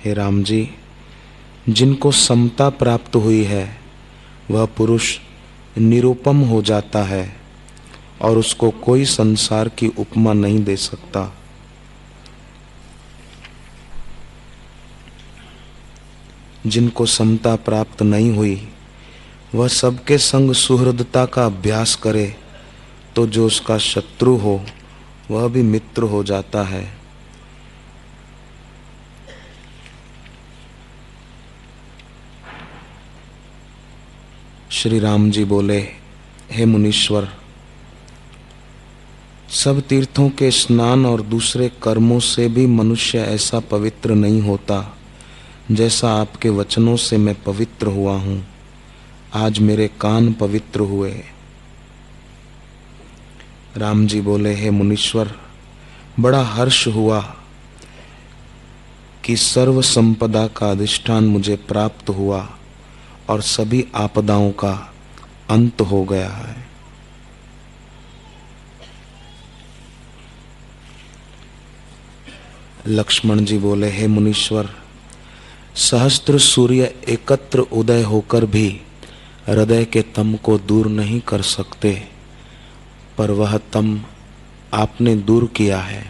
हे राम जी, जिनको समता प्राप्त हुई है वह पुरुष निरुपम हो जाता है और उसको कोई संसार की उपमा नहीं दे सकता। जिनको समता प्राप्त नहीं हुई वह सबके संग सुहृदता का अभ्यास करे तो जो उसका शत्रु हो वह भी मित्र हो जाता है। श्री राम जी बोले, हे मुनीश्वर, सब तीर्थों के स्नान और दूसरे कर्मों से भी मनुष्य ऐसा पवित्र नहीं होता जैसा आपके वचनों से मैं पवित्र हुआ हूँ। आज मेरे कान पवित्र हुए। राम जी बोले, हे मुनीश्वर, बड़ा हर्ष हुआ कि सर्व संपदा का अधिष्ठान मुझे प्राप्त हुआ और सभी आपदाओं का अंत हो गया है। लक्ष्मण जी बोले, हे मुनीश्वर, सहस्त्र सूर्य एकत्र उदय होकर भी हृदय के तम को दूर नहीं कर सकते, पर वह तम आपने दूर किया है।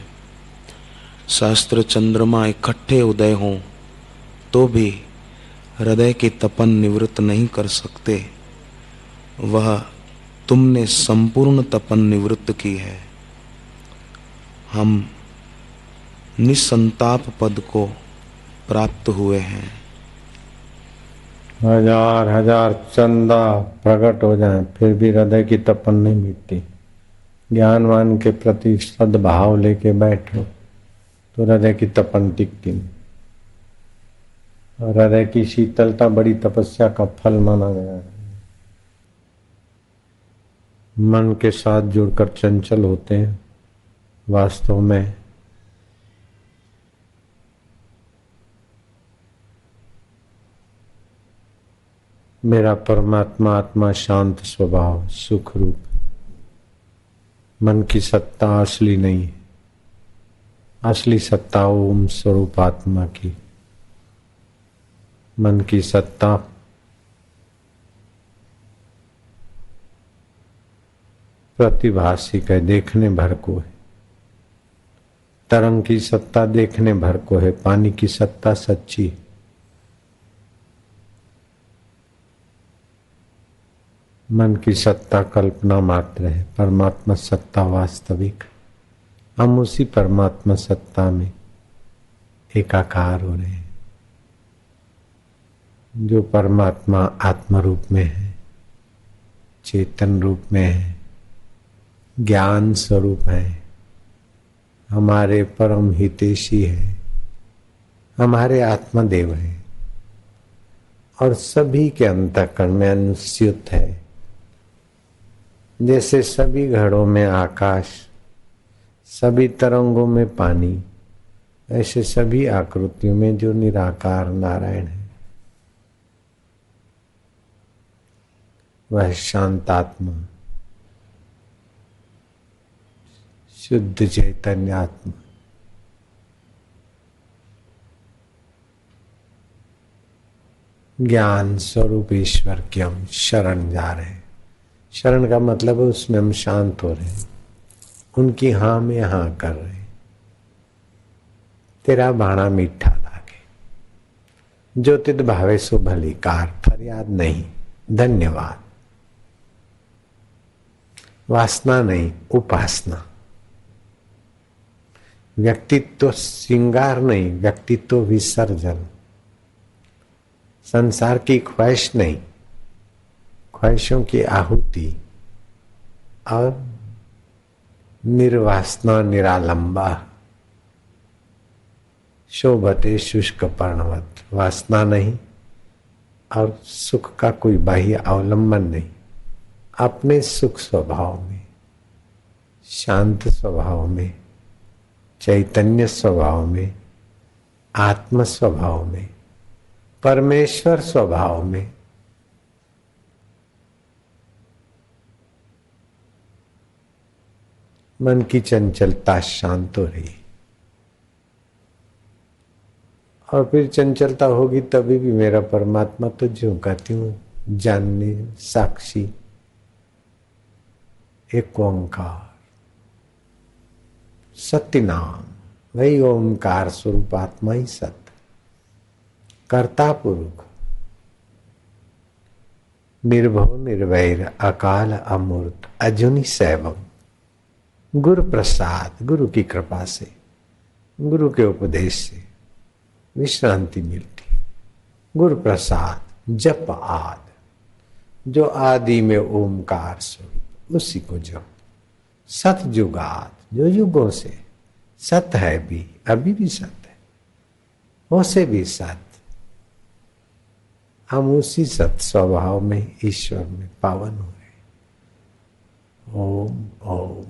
सहस्त्र चंद्रमा इकट्ठे उदय हों तो भी हृदय की तपन निवृत्त नहीं कर सकते, वह तुमने संपूर्ण तपन निवृत्त की है। हम निसंताप पद को प्राप्त हुए हैं। हजार हजार चंदा प्रकट हो जाए फिर भी हृदय की तपन नहीं मिटती। ज्ञानवान के प्रति सद्भाव लेके बैठो तो हृदय की तपन टिकती नहीं। और हृदय की शीतलता बड़ी तपस्या का फल माना गया है। मन के साथ जुड़कर चंचल होते हैं, वास्तव में मेरा परमात्मा आत्मा शांत स्वभाव सुख रूप। मन की सत्ता असली नहीं है, असली सत्ता ओम स्वरूप आत्मा की। मन की सत्ता प्रतिभाषिक है, देखने भर को है। तरंग की सत्ता देखने भर को है, पानी की सत्ता सच्ची है। मन की सत्ता कल्पना मात्र है, परमात्मा सत्ता वास्तविक। हम उसी परमात्मा सत्ता में एकाकार हो रहे हैं। जो परमात्मा आत्म रूप में है, चेतन रूप में है, ज्ञान स्वरूप है, हमारे परम हितैषी है, हमारे आत्मदेव है और सभी के अंतःकरण में अनुस्यूत है। जैसे सभी घड़ों में आकाश, सभी तरंगों में पानी, ऐसे सभी आकृतियों में जो निराकार नारायण है, वह शांतात्मा शुद्ध चैतन्य आत्मा ज्ञान स्वरूप ईश्वर की हम शरण जा रहे हैं। शरण का मतलब है उसमें हम शांत हो रहे हैं, उनकी हाँ में हाँ कर रहे हैं। तेरा भाणा मीठा लागे, जो तिद भावे सो भली कार, फरियाद नहीं धन्यवाद। वासना नहीं उपासना, व्यक्तित्व श्रृंगार नहीं व्यक्तित्व विसर्जन, संसार की ख्वाहिश नहीं ख्वाहिशों की आहुति और निर्वासना निरालंबा। शोभते शुष्क पर्णवत, वासना नहीं और सुख का कोई बाह्य अवलंबन नहीं। अपने सुख स्वभाव में, शांत स्वभाव में, चैतन्य स्वभाव में, आत्म स्वभाव में, परमेश्वर स्वभाव में मन की चंचलता शांत हो रही और फिर चंचलता होगी तभी भी मेरा परमात्मा तो जो कहती हूँ जानने साक्षी एक ओंकार सत्य नाम, वही ओंकार स्वरूप आत्मा ही सत्य, कर्ता पुरुष, निर्भव निर्वैर अकाल अमूर्त अजुनि सैवम। गुरु प्रसाद, गुरु की कृपा से, गुरु के उपदेश से विश्रांति मिलती। गुरु प्रसाद जप आद, जो आदि में ओमकार स्वरूप उसी को जप। सतयुगाद, जो युगों से सत है भी, अभी भी सत है, वो से भी सत। हम उसी सत स्वभाव में ईश्वर में पावन हुए। ओम ओम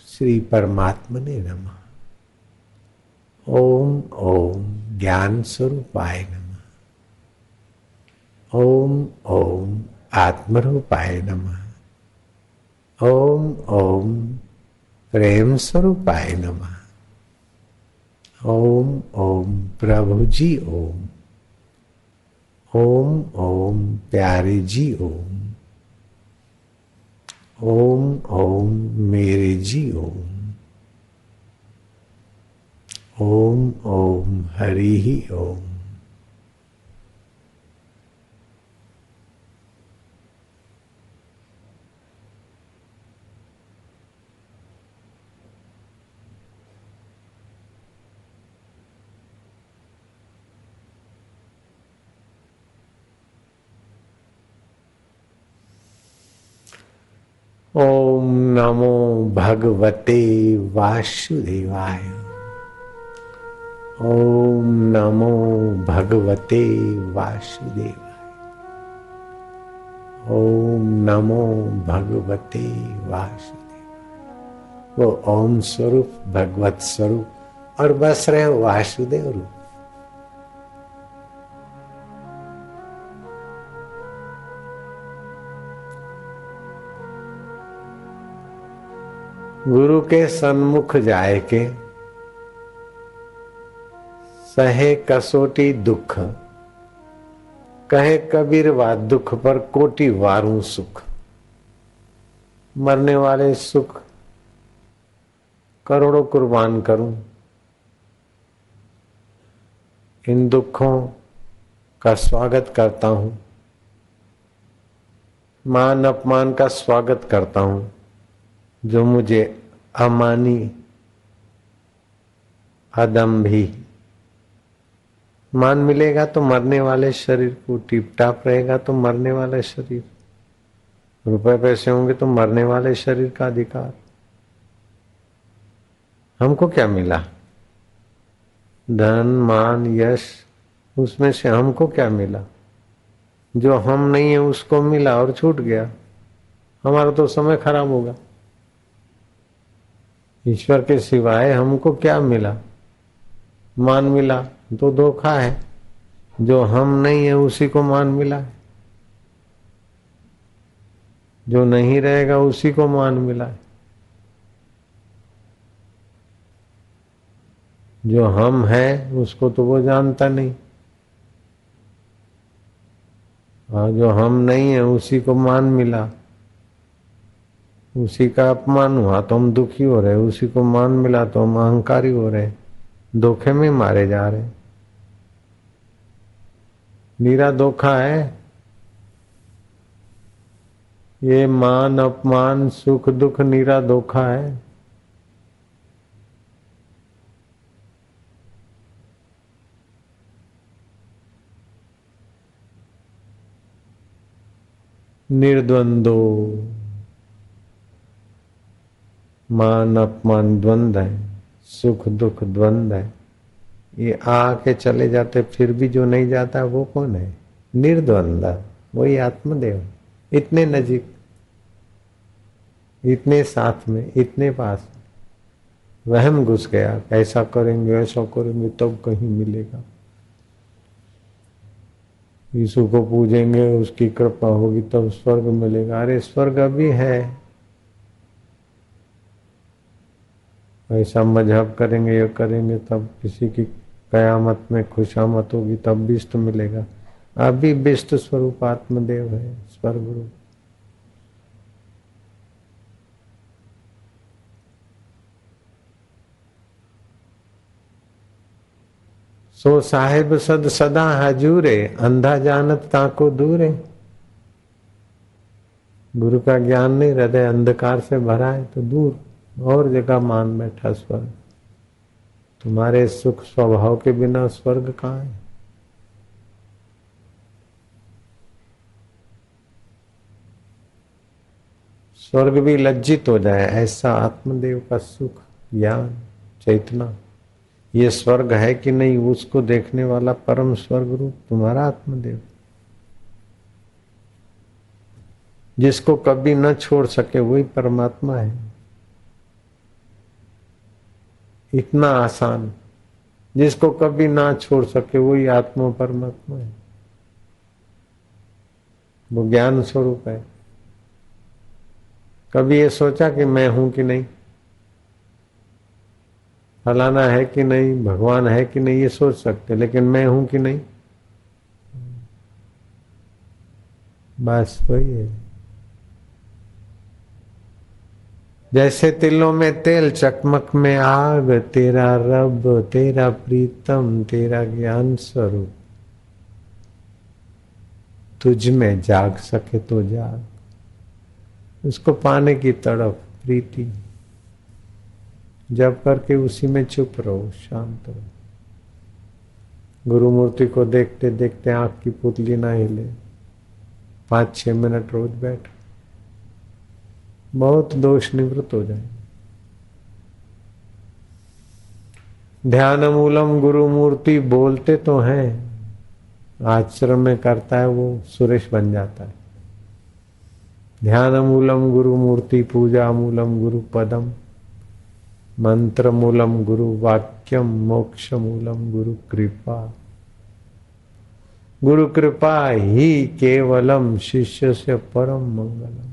श्री परमात्मने नमः। ओम ओम ज्ञान स्वरूपाय नमः। ओम ओम आत्मरूपाय नमः। ओम ओम प्रेम स्वरूपाय नमः। ओम ओम प्रभु जी ओम। ओम ओम प्यारे जी ओम। ओम ओम मेरे जी ओम। ओम ओम हरि ही ओम। ओम नमो भगवते वासुदेवाय। ओम नमो भगवते वासुदेवाय। ओम नमो भगवते वासुदेवाय। वो ओम स्वरूप भगवत स्वरूप और बस रहे वासुदेव रूप। गुरु के सन्मुख जाए के सहे कसोटी दुख, कहे कबीर वा दुख पर कोटि वारूं सुख। मरने वाले सुख करोड़ों कुर्बान करूं, इन दुखों का स्वागत करता हूं, मान अपमान का स्वागत करता हूं। जो मुझे अमानी अदम्भी मान मिलेगा तो मरने वाले शरीर को, टिप टाप रहेगा तो मरने वाले शरीर, रुपए पैसे होंगे तो मरने वाले शरीर का अधिकार। हमको क्या मिला? धन मान यश, उसमें से हमको क्या मिला? जो हम नहीं है उसको मिला और छूट गया। हमारा तो समय खराब होगा। ईश्वर के सिवाय हमको क्या मिला? मान मिला तो धोखा है। जो हम नहीं है उसी को मान मिला है, जो नहीं रहेगा उसी को मान मिला है। जो हम है उसको तो वो जानता नहीं, और जो हम नहीं है उसी को मान मिला। उसी का अपमान हुआ तो हम दुखी हो रहे, उसी को मान मिला तो हम अहंकारी हो रहे, धोखे में मारे जा रहे। नीरा धोखा है ये। मान अपमान सुख दुख नीरा धोखा है। निर्द्वंदो, मान अपमान द्वंद है, सुख दुख द्वंद है। ये आके चले जाते फिर भी जो नहीं जाता वो कौन है? निर्द्वंद, वही आत्मदेव। इतने नजीक, इतने साथ में, इतने पास। वहम घुस गया, ऐसा करेंगे ऐसा करेंगे तब कहीं मिलेगा। यीशु को पूजेंगे उसकी कृपा होगी तब स्वर्ग मिलेगा। अरे स्वर्ग अभी है। ऐसा मजहब करेंगे ये करेंगे तब किसी की कयामत में खुशामत होगी तब बिष्ट मिलेगा। अभी बिष्ट स्वरूप आत्मदेव है, स्वर्ग रूप। सो साहिब सद सदा हजूरे, अंधा जानत ताको दूरे। गुरु का ज्ञान नहीं, हृदय अंधकार से भरा है तो दूर और जगह मान बैठा स्वर्ग। तुम्हारे सुख स्वभाव के बिना स्वर्ग कहाँ है? स्वर्ग भी लज्जित हो जाए, ऐसा आत्मदेव का सुख, ज्ञान, चेतना ये स्वर्ग है कि नहीं, उसको देखने वाला परम स्वर्ग रूप तुम्हारा आत्मदेव, जिसको कभी न छोड़ सके वही परमात्मा है। इतना आसान, जिसको कभी ना छोड़ सके वही आत्मा परमात्मा है, वो ज्ञान स्वरूप है। कभी ये सोचा कि मैं हूं कि नहीं, फलाना है कि नहीं, भगवान है कि नहीं, ये सोच सकते, लेकिन मैं हूं कि नहीं, बस वही है। जैसे तिलों में तेल, चकमक में आग, तेरा रब, तेरा प्रीतम, तेरा ज्ञान स्वरूप, तुझ में जाग सके तो जाग, उसको पाने की तड़प, प्रीति, जब करके उसी में चुप रहो, शांत रहो। गुरु मूर्ति को देखते देखते आंख की पुतली ना हिले, 5-6 मिनट रोज बैठ, बहुत दोष निवृत्त हो जाए। ध्यान मूलम गुरु मूर्ति बोलते तो हैं, आश्रम में करता है वो सुरेश बन जाता है। ध्यान मूलम गुरु मूर्ति, पूजा मूलम गुरु पदम, मंत्र मूलम गुरु वाक्यम, मोक्ष मूलम गुरु कृपा। गुरु कृपा ही केवलम, शिष्य से परम मंगलम।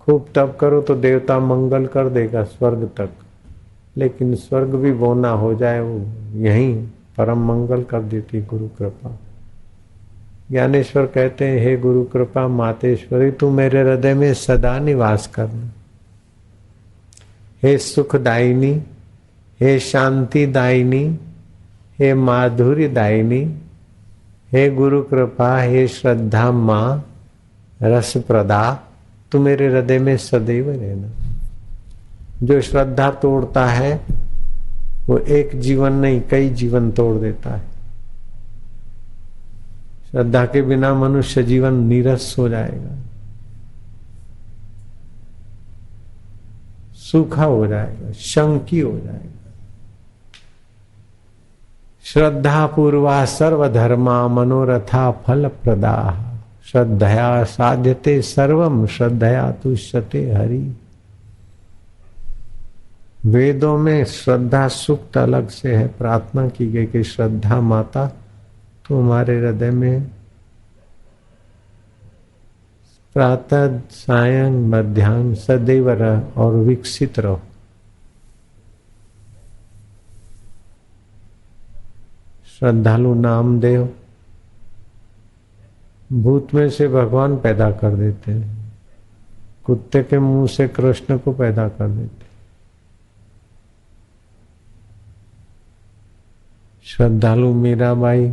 खूब तप करो तो देवता मंगल कर देगा स्वर्ग तक, लेकिन स्वर्ग भी बोना हो जाए वो यहीं परम मंगल कर देती गुरु कृपा। ज्ञानेश्वर कहते हैं, हे गुरु कृपा मातेश्वरी, तू मेरे हृदय में सदा निवास करना। हे सुखदायिनी, हे शांति दायिनी, हे माधुर्य दायिनी, हे गुरु कृपा, हे श्रद्धा माँ रस प्रदा, तू मेरे हृदय में सदैव रहना। जो श्रद्धा तोड़ता है वो एक जीवन नहीं कई जीवन तोड़ देता है। श्रद्धा के बिना मनुष्य जीवन नीरस हो जाएगा, सूखा हो जाएगा, शंकी हो जाएगा। श्रद्धा पूर्वा सर्वधर्मा मनोरथा फल प्रदा, श्रद्धया साध्यते सर्वम, श्रद्धया तुष्यते हरि। वेदों में श्रद्धा सूक्त अलग से है, प्रार्थना की गई कि श्रद्धा माता तुम्हारे हृदय में प्रातः सायं मध्याह्न सदैव रह और विकसित रहो। श्रद्धालु नामदेव भूत में से भगवान पैदा कर देते हैं, कुत्ते के मुंह से कृष्ण को पैदा कर देते। श्रद्धालु मीराबाई,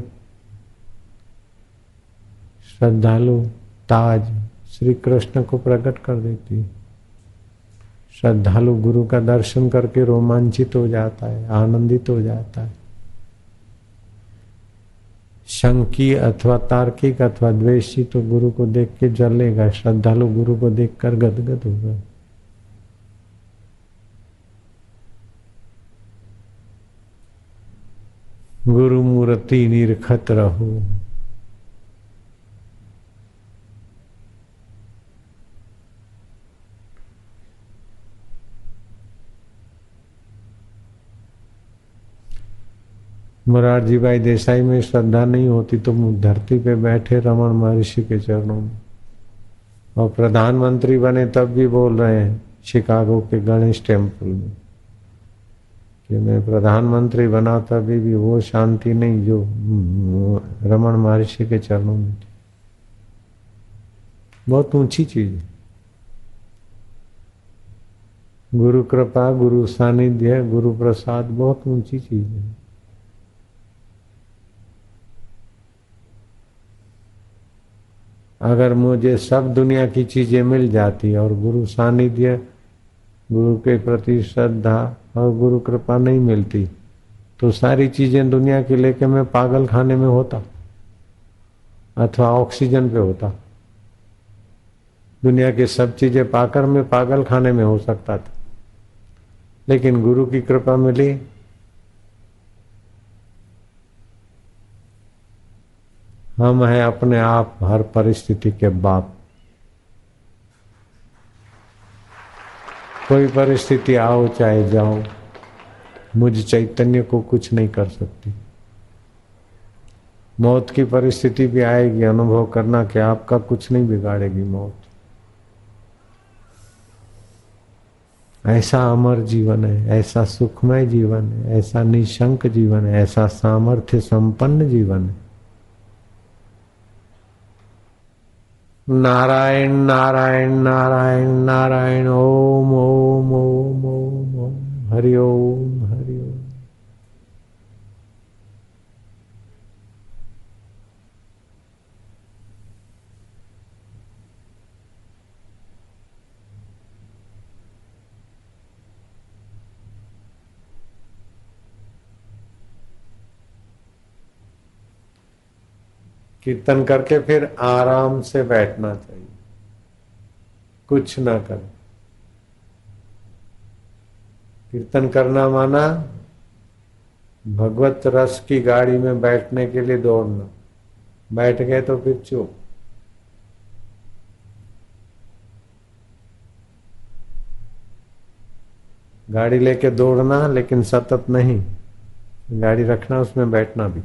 श्रद्धालु ताज श्री कृष्ण को प्रकट कर देती है। श्रद्धालु गुरु का दर्शन करके रोमांचित हो जाता है, आनंदित हो जाता है। शंकी अथवा तार्किक अथवा द्वेषी तो गुरु को देख के जलेगा, श्रद्धालु गुरु को देखकर गदगद होगा। गुरु मूर्ति निरखत रहो। मोरारजी भाई देसाई में श्रद्धा नहीं होती तो धरती पे बैठे रमन महर्षि के चरणों में, और प्रधानमंत्री बने तब भी बोल रहे हैं शिकागो के गणेश टेम्पल में कि मैं प्रधानमंत्री बना तभी भी वो शांति नहीं जो रमन महर्षि के चरणों में थी। बहुत ऊंची चीज है। गुरु कृपा, गुरु सानिध्य, गुरु प्रसाद बहुत ऊंची चीज है। अगर मुझे सब दुनिया की चीजें मिल जाती और गुरु सानिध्य, गुरु के प्रति श्रद्धा और गुरु कृपा नहीं मिलती तो सारी चीजें दुनिया की लेके मैं पागल खाने में होता अथवा ऑक्सीजन पे होता। दुनिया की सब चीजें पाकर मैं पागल खाने में हो सकता था, लेकिन गुरु की कृपा मिली। हम हैं अपने आप हर परिस्थिति के बाप। कोई परिस्थिति आओ चाहे जाओ, मुझ चैतन्य को कुछ नहीं कर सकती। मौत की परिस्थिति भी आएगी, अनुभव करना कि आपका कुछ नहीं बिगाड़ेगी मौत। ऐसा अमर जीवन है, ऐसा सुखमय जीवन है, ऐसा निशंक जीवन है, ऐसा सामर्थ्य संपन्न जीवन है। नारायण नारायण नारायण नारायण, ओम ओम ओम ओम ओम, हरि ओम हरि ओम। कीर्तन करके फिर आराम से बैठना चाहिए, कुछ ना करें। कीर्तन करना माना भगवत रस की गाड़ी में बैठने के लिए दौड़ना। बैठ गए तो फिर चुप। गाड़ी लेके दौड़ना लेकिन सतत नहीं, गाड़ी रखना, उसमें बैठना भी।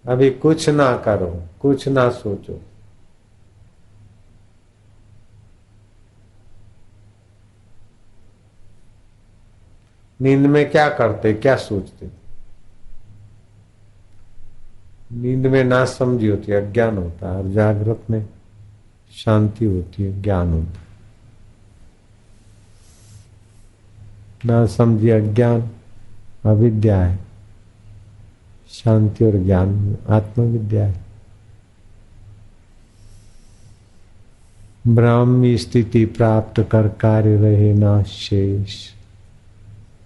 अभी कुछ ना करो, कुछ ना सोचो। नींद में क्या करते, क्या सोचते? नींद में ना समझी होती है, अज्ञान होता है, और जागृत में शांति होती है, ज्ञान होता है। ना समझी अज्ञान अविद्या है, शांति और ज्ञान आत्मविद्या है। ब्राह्मी स्थिति प्राप्त कर कार्य रहे ना शेष,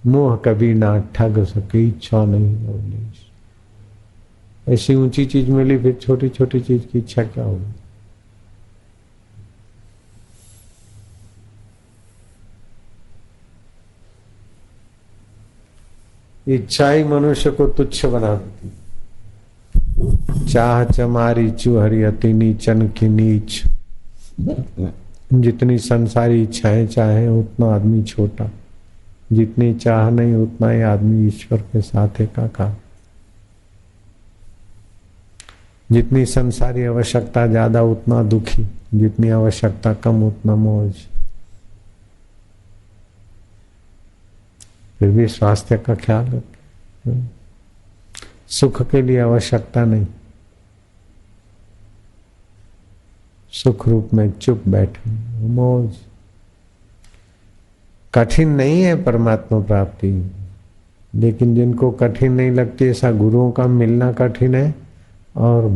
मोह कभी ना ठग सके, इच्छा नहीं अवलेश। ऐसी ऊंची चीज मिली, फिर छोटी छोटी चीज की इच्छा क्या होगी? इच्छा ही मनुष्य को तुच्छ बना देती। चाह चमारी चुहरी अति नीचन की नीच। जितनी संसारी इच्छाएं चाहे उतना आदमी छोटा, जितनी चाह नहीं उतना ही आदमी ईश्वर के साथ एकाकार। जितनी संसारी आवश्यकता ज्यादा उतना दुखी, जितनी आवश्यकता कम उतना मौज। फिर भी स्वास्थ्य का ख्याल रखें। सुख के लिए आवश्यकता नहीं, सुख रूप में चुप बैठे, मौज। कठिन नहीं है परमात्मा प्राप्ति, लेकिन जिनको कठिन नहीं लगती, ऐसा गुरुओं का मिलना कठिन है, और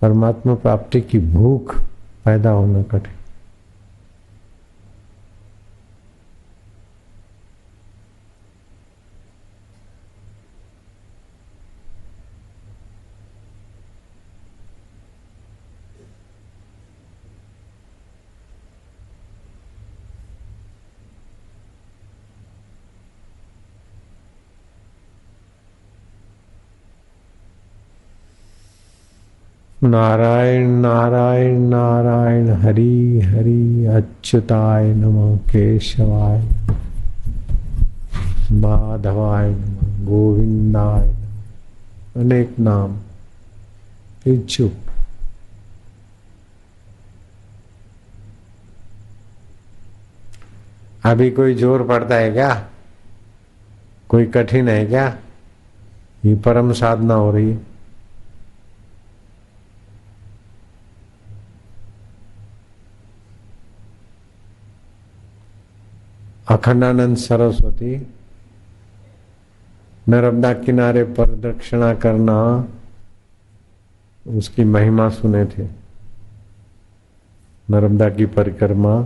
परमात्मा प्राप्ति की भूख पैदा होना कठिन। नारायण नारायण नारायण, हरि हरि, अच्युताय नमः, केशवाय नमः, माधवाय नमः, गोविंदाय नमः। अनेक नाम। फिर चुप। अभी कोई जोर पड़ता है क्या? कोई कठिन है क्या? ये परम साधना हो रही है। अखंडानंद सरस्वती नर्मदा किनारे प्रदक्षिणा करना, उसकी महिमा सुने थे। नर्मदा की परिक्रमा,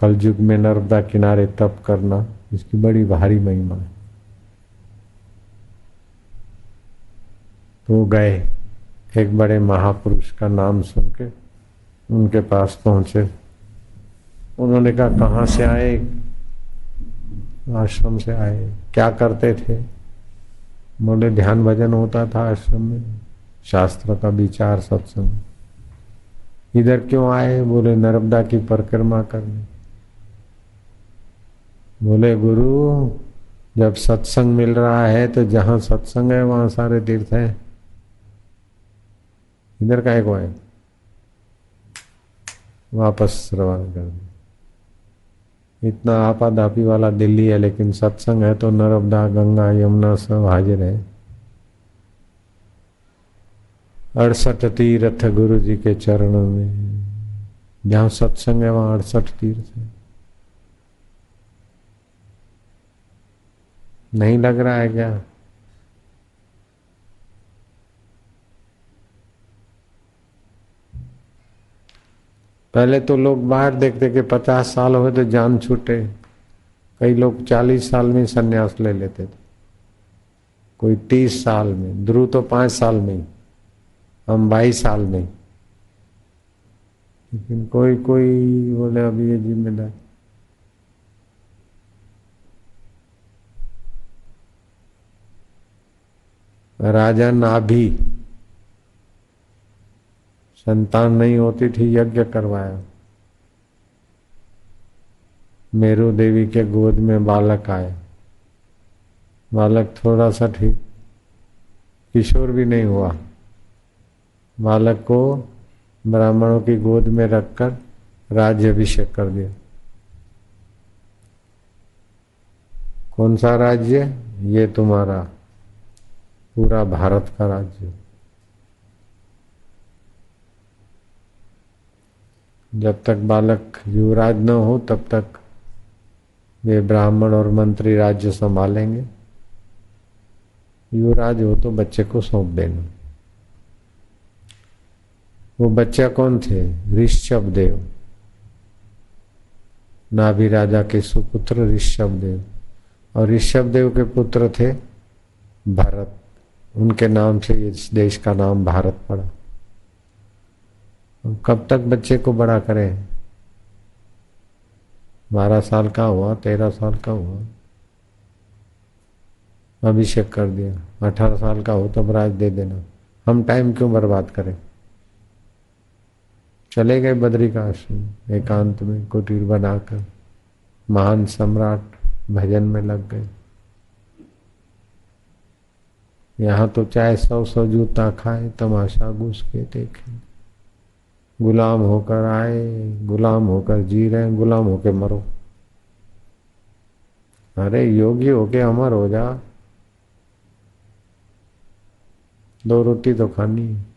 कलयुग में नर्मदा किनारे तप करना, इसकी बड़ी भारी महिमा है। तो गए, एक बड़े महापुरुष का नाम सुन के उनके पास पहुंचे। उन्होंने कहा कहाँ से आए? आश्रम से आए। क्या करते थे? बोले ध्यान भजन होता था आश्रम में, शास्त्र का विचार सत्संग। इधर क्यों आए? बोले नर्मदा की परिक्रमा करने। बोले गुरु, जब सत्संग मिल रहा है तो जहां सत्संग है वहां सारे तीर्थ हैं, इधर काहे को आए? वापस रवाना कर दिया। इतना आपाधापी वाला दिल्ली है, लेकिन सत्संग है तो नर्मदा गंगा यमुना सब हाजिर है। 68 तीर्थ गुरु जी के चरणों में, जहां सत्संग है वहां 68 तीर्थ है। नहीं लग रहा है क्या? पहले तो लोग बाहर देखते कि 50 साल हुए तो जान छूटे। कई लोग 40 साल में संन्यास ले लेते थे, कोई 30 साल में। ध्रुव तो 5 साल में ही, हम 22 साल में। लेकिन कोई कोई बोले अभी ये जिम्मेदार। राजा नाभि, संतान नहीं होती थी, यज्ञ करवाया। मेरू देवी के गोद में बालक आए। बालक थोड़ा सा ठीक, किशोर भी नहीं हुआ। बालक को ब्राह्मणों की गोद में रखकर राज्याभिषेक कर दिया। कौन सा राज्य? ये तुम्हारा पूरा भारत का राज्य। जब तक बालक युवराज न हो तब तक वे ब्राह्मण और मंत्री राज्य संभालेंगे। युवराज हो तो बच्चे को सौंप देना। वो बच्चा कौन थे? ऋषभ देव, नाभि राजा के सुपुत्र ऋषभ देव। और ऋषभ देव के पुत्र थे भरत। उनके नाम से इस देश का नाम भारत पड़ा। कब तक बच्चे को बड़ा करें? 12 साल का हुआ, 13 साल का हुआ, अभिषेक कर दिया। 18 साल का हो तब राज दे देना। हम टाइम क्यों बर्बाद करें? चले गए बद्री का आश्रम, एकांत में कुटीर बनाकर महान सम्राट भजन में लग गए। यहाँ तो चाहे 100 जूता खाए, तमाशा घुस के देखें। गुलाम होकर आए, गुलाम होकर जी रहे, गुलाम होकर मरो। अरे योगी होके अमर हो जा। 2 रोटी तो खानी है।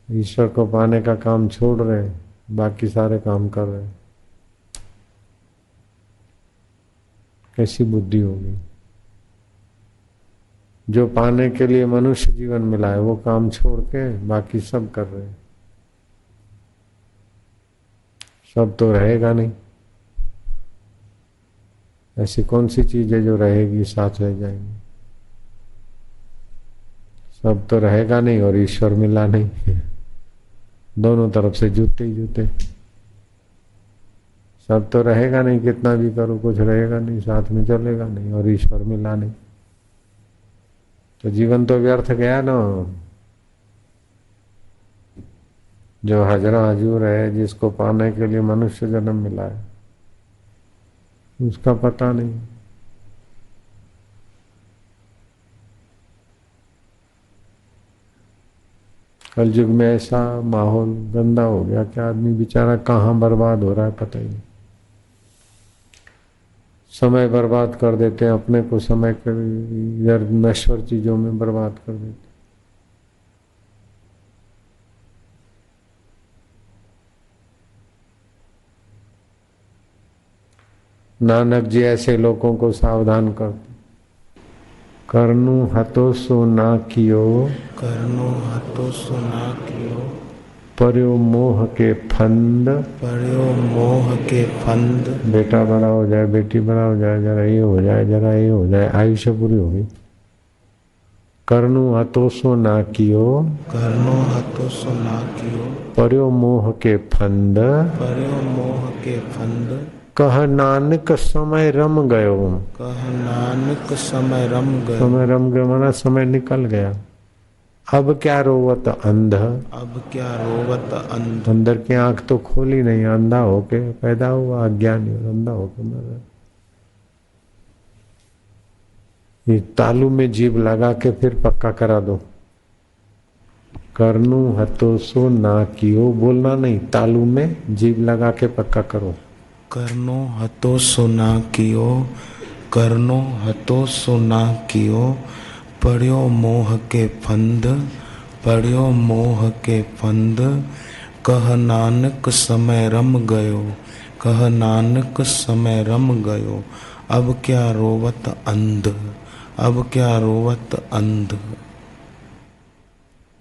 ईश्वर को पाने का काम छोड़ रहे, बाकी सारे काम कर रहे। कैसी बुद्धि होगी? जो पाने के लिए मनुष्य जीवन मिला है वो काम छोड़ के बाकी सब कर रहे। सब तो रहेगा नहीं। ऐसी कौन सी चीज है जो रहेगी, साथ रह जाएंगी? सब तो रहेगा नहीं और ईश्वर मिला नहीं। दोनों तरफ से जूते ही जूते। सब तो रहेगा नहीं, कितना भी करो कुछ रहेगा नहीं, साथ में चलेगा नहीं, और ईश्वर मिला नहीं तो जीवन तो व्यर्थ गया ना। जो हजरा हजूर है, जिसको पाने के लिए मनुष्य जन्म मिला है, उसका पता नहीं। कलयुग में ऐसा माहौल गंदा हो गया कि आदमी बेचारा कहाँ बर्बाद हो रहा है पता ही नहीं। समय बर्बाद कर देते हैं, अपने को समय कर इधर नश्वर चीजों में बर्बाद कर देते हैं। नानक जी ऐसे लोगों को सावधान करते, करनु हतो सो ना कियो, करनो हतो सुना कियो, पर्यो मोह के फंद, पर्यो मोह के फंद। बेटा बड़ा हो जाए, बेटी बड़ा हो जाए, जरा ये हो जाए, जरा ये हो जाए, आयुष्य पूरी हो गई। करनु हतो सो ना कियो, करनो हतो सुना कियो, पर्यो मोह के फंद, पर्यो मोह के फंद। कह नानक समय रम गयो, कह नानक समय रम गयो, समय रम गयो माना समय निकल गया। अब क्या रोवत अंध, अब क्या रोवत अंध। अंदर की आंख तो खोली नहीं, अंधा होके पैदा हुआ, अज्ञानी और अंधा होके मर। ये तालू में जीभ लगा के फिर पक्का करा दो। करनू हतो सो ना कियो, बोलना नहीं, तालू में जीभ लगा के पक्का करो। करनो हतो सुना कियो, करनो हतो सुना कियो, पड़ियो मोह के फंद, पड़ियो मोह के फंद। कह नानक समय रम गयो, कह नानक समय रम गयो। अब क्या रोवत अंध, अब क्या रोवत अंध।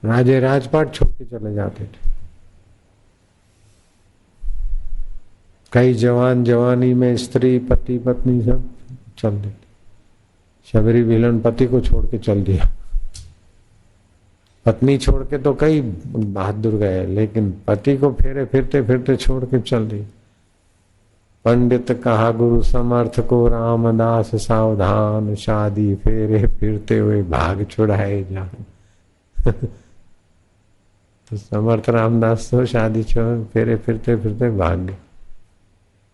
राजे राजपाट छोड़ के चले जाते थे। कई जवान जवानी में स्त्री पति पत्नी सब चल देते। शबरी विलन पति को छोड़ के चल दिया, पत्नी छोड़ के तो कई बहादुर गए, लेकिन पति को फेरे फिरते फिरते छोड़ के चल दी। पंडित कहा गुरु समर्थ को, रामदास सावधान, शादी फेरे फिरते हुए भाग छुड़ाए जान। तो समर्थ रामदास तो शादी छोड़ फेरे फिरते फिरते भाग गए,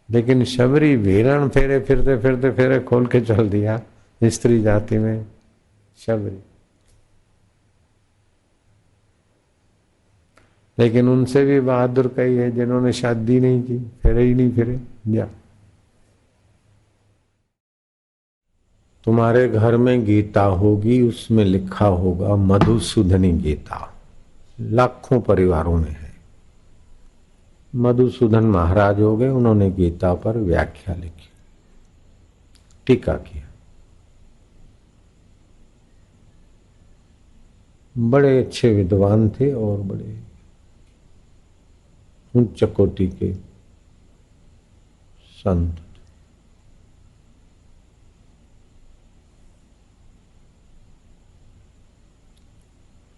लेकिन शबरी वीरण फेरे फिरते फिरते फेरे खोल के चल दिया। स्त्री जाति में शबरी, लेकिन उनसे भी बहादुर कई है जिन्होंने शादी नहीं की, फेरे ही नहीं फिरे। जा तुम्हारे घर में गीता होगी, उसमें लिखा होगा मधुसूदनी गीता, लाखों परिवारों में है। मधुसूदन महाराज हो गए, उन्होंने गीता पर व्याख्या लिखी, टीका किया। बड़े अच्छे विद्वान थे और बड़े उच्च कोटि के संत।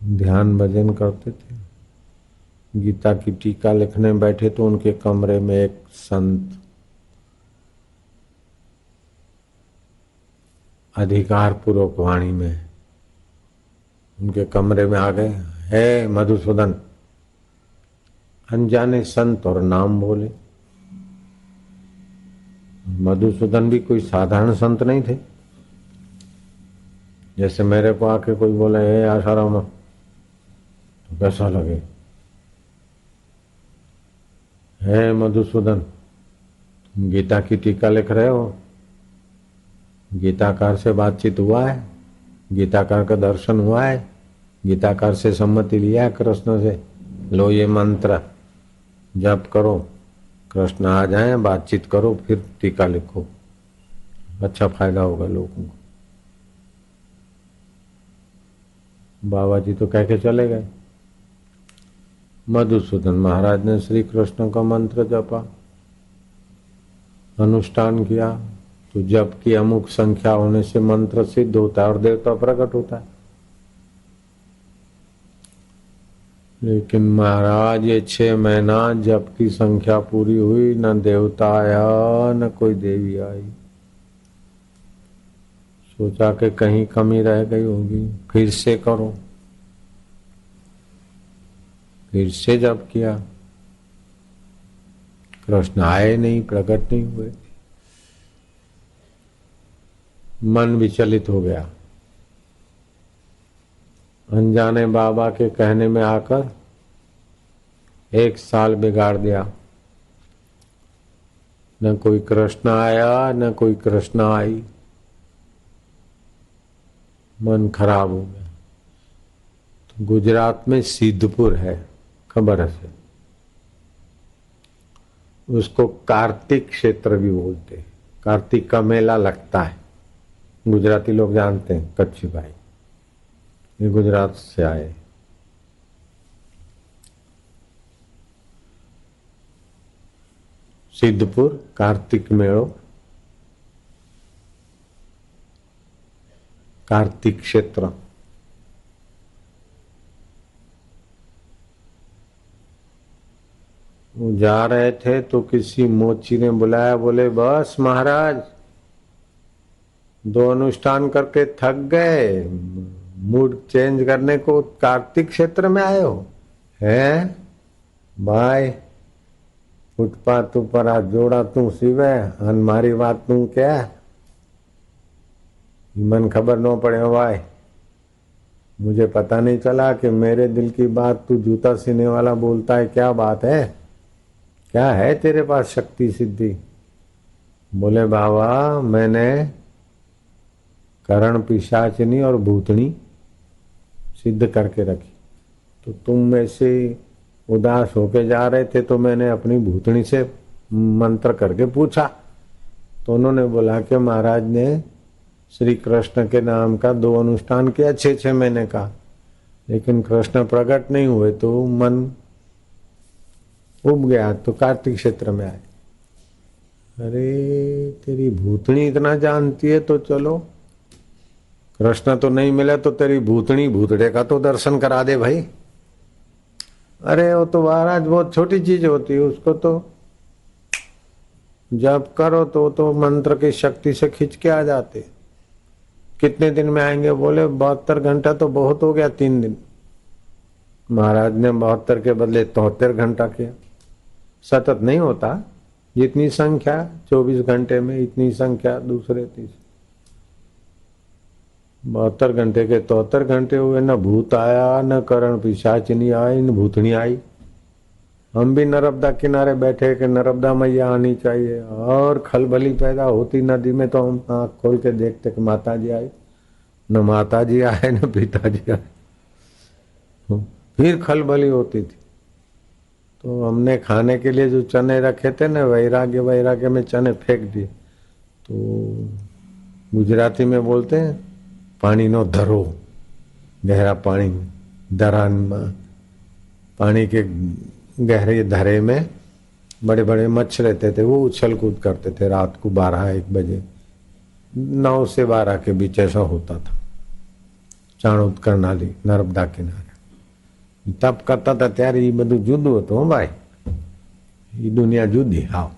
ध्यान भजन करते थे। गीता की टीका लिखने बैठे तो उनके कमरे में एक संत अधिकार पूर्वक वाणी में उनके कमरे में आ गए। हे मधुसूदन, अनजाने संत और नाम बोले। मधुसूदन भी कोई साधारण संत नहीं थे। जैसे मेरे को आके कोई बोले हे आसाराम, तो कैसा लगे। हे मधुसूदन, तुम गीता की टीका लिख रहे हो, गीताकार से बातचीत हुआ है, गीताकार का दर्शन हुआ है, गीताकार से सम्मति लिया है कृष्ण से, लो ये मंत्र जप करो, कृष्ण आ जाए, बातचीत करो, फिर टीका लिखो, अच्छा फायदा होगा लोगों को। बाबा जी तो कह के चले गए। मधुसूदन महाराज ने श्री कृष्ण का मंत्र जपा, अनुष्ठान किया, तो जप की अमुक संख्या होने से मंत्र सिद्ध होता है और देवता प्रकट होता है। लेकिन महाराज ये 6 महीना जप की संख्या पूरी हुई, न देवता आया न कोई देवी आई। सोचा कि कहीं कमी रह गई होगी, फिर से करो। फिर से जप किया, कृष्ण आए नहीं, प्रकट नहीं हुए। मन विचलित हो गया। अनजाने बाबा के कहने में आकर 1 साल बिगाड़ दिया। न कोई कृष्ण आया न कोई कृष्ण आई, मन खराब हो गया। तो गुजरात में सिद्धपुर है, खबर है, उसको कार्तिक क्षेत्र भी बोलते हैं। कार्तिक का मेला लगता है, गुजराती लोग जानते हैं। कच्छी भाई ये गुजरात से आए। सिद्धपुर कार्तिक मेड़ो, कार्तिक क्षेत्र। वो जा रहे थे तो किसी मोची ने बुलाया, बोले बस महाराज दो अनुष्ठान करके थक गए, मूड चेंज करने को कार्तिक क्षेत्र में आए हो। है भाई फुटपाथ ऊपर हाथ जोड़ा तू सिवे अन मारी बात तू क्या मन खबर न पड़े हो भाई। मुझे पता नहीं चला कि मेरे दिल की बात तू जूता सीने वाला बोलता है। क्या बात है, क्या है तेरे पास शक्ति सिद्धि? बोले बाबा मैंने करण पिशाचनी और भूतनी सिद्ध करके रखी। तो तुम ऐसे उदास होके जा रहे थे तो मैंने अपनी भूतनी से मंत्र करके पूछा, तो उन्होंने बोला कि महाराज ने श्री कृष्ण के नाम का 2 अनुष्ठान किया 6 महीने का, लेकिन कृष्ण प्रकट नहीं हुए तो मन उब गया, तो कार्तिक क्षेत्र में आए। अरे तेरी भूतनी इतना जानती है तो चलो, कृष्ण तो नहीं मिला तो तेरी भूतनी भूतड़े का तो दर्शन करा दे भाई। अरे वो तो महाराज बहुत छोटी चीज होती है, उसको तो जब करो तो मंत्र की शक्ति से खींच के आ जाते। कितने दिन में आएंगे? बोले 72 घंटा तो बहुत हो गया, 3 दिन। महाराज ने 72 के बदले 73 घंटा किया। सतत नहीं होता, जितनी संख्या 24 घंटे में इतनी संख्या दूसरे 30। 72 घंटे के 73 घंटे हुए, न भूत आया न करण पिशाचिनी आई न भूतनी आई। हम भी नर्मदा किनारे बैठे कि नर्मदा मैया आनी चाहिए, और खलबली पैदा होती नदी में तो हम आँख खोल के देखते कि माता जी आई। न माता जी आए न पिताजी आए, फिर खलबली होती थी। तो हमने खाने के लिए जो चने रखे थे ना, वैराग्य में चने फेंक दिए। तो गुजराती में बोलते हैं पानी नो धरो, गहरा पानी दरान पानी के गहरे धरे में बड़े बड़े मच्छ रहते थे, वो उछल कूद करते थे। रात को 12-1 बजे 9 से 12 के बीच ऐसा होता था। चाणोद करनाली नर्मदा किनारे तप करता था ત્યારે એ બધું જુદું હતું હો ભાઈ, એ દુનિયા જુદી હાવ।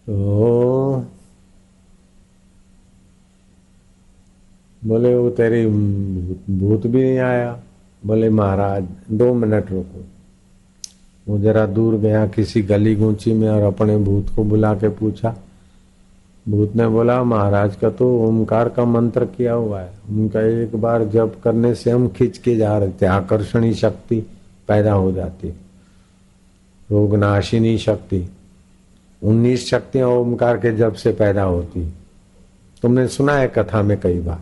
तो बोले वो तेरी भूत भी नहीं आया। बोले महाराज 2 मिनट रुको। वो जरा दूर गया किसी गली गूंची में और अपने भूत को बुला के पूछा। भूत ने बोला महाराज का तो ओमकार का मंत्र किया हुआ है, उनका एक बार जप करने से हम खींच के जा रहे थे, आकर्षणी शक्ति पैदा हो जाती, रोगनाशिनी शक्ति। 19 शक्तियां ओमकार के जप से पैदा होती। तुमने सुना है कथा में कई बार।